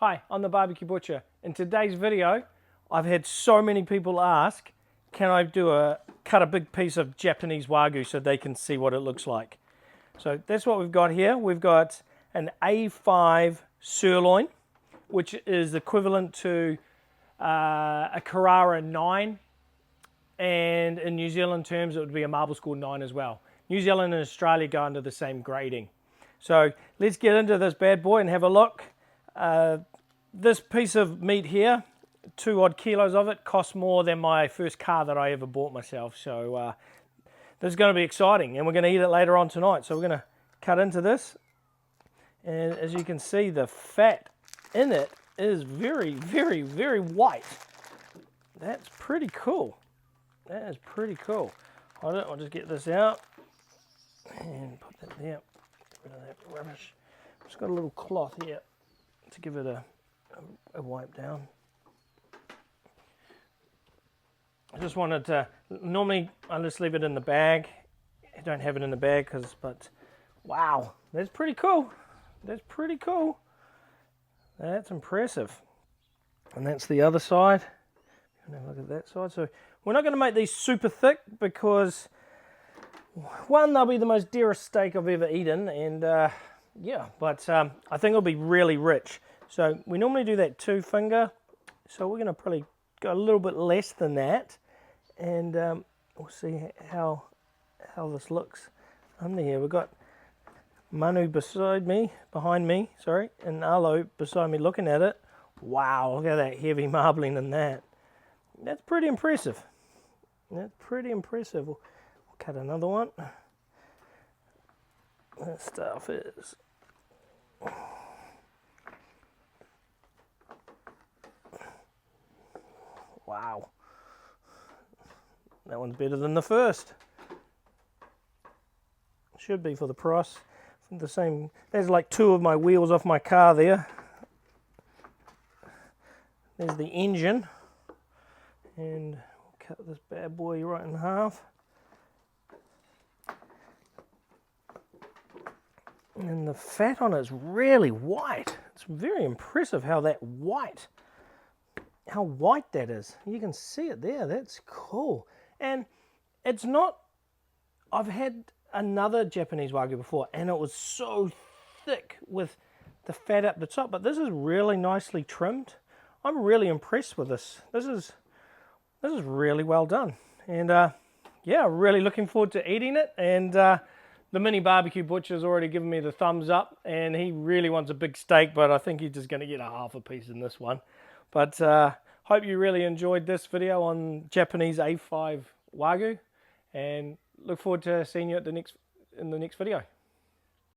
Hi, I'm the BBQ Butcher. In today's video, I've had so many people ask, can I cut a big piece of Japanese Wagyu so they can see what it looks like. So that's what we've got here. We've got an A5 sirloin, which is equivalent to a Carrara 9, and in New Zealand terms it would be a marble score 9 as well. New Zealand and Australia go under the same grading. So let's get into this bad boy and have a look. This piece of meat here, 2 odd kilos of it, cost more than my first car that I ever bought myself. So this is going to be exciting, and we're going to eat it later on tonight. So we're going to cut into this, and as you can see, the fat in it is very, very, very white. That's pretty cool. That is pretty cool. I'll just get this out and put that there. Get rid of that rubbish. Just got a little cloth here to give it a wipe down. I just wanted to, normally I just leave it in the bag. I don't have it in the bag but wow, that's pretty cool. That's pretty cool. That's impressive. And that's the other side. Have a look at that side. So we're not going to make these super thick because, one, they'll be the most dearest steak I've ever eaten, and yeah, but I think it'll be really rich. So we normally do that 2 finger, so we're going to probably go a little bit less than that, and we'll see how this looks under here. We've got Manu behind me, and Arlo beside me looking at it. Wow, look at that heavy marbling in that. That's pretty impressive. That's pretty impressive. We'll cut another one. That stuff is... wow. That one's better than the first. Should be for the price. The same. There's like 2 of my wheels off my car there. There's the engine. And we'll cut this bad boy right in half. And the fat on it is really white. It's very impressive how white that is. You can see it there. That's cool. And it's not, I've had another Japanese Wagyu before, and it was so thick with the fat up the top, but this is really nicely trimmed. I'm really impressed with this. This is really well done. And yeah, really looking forward to eating it. And the mini BBQ Butcher's already given me the thumbs up, and he really wants a big steak, but I think he's just going to get a half a piece in this one. But hope you really enjoyed this video on Japanese A5 Wagyu, and look forward to seeing you in the next video.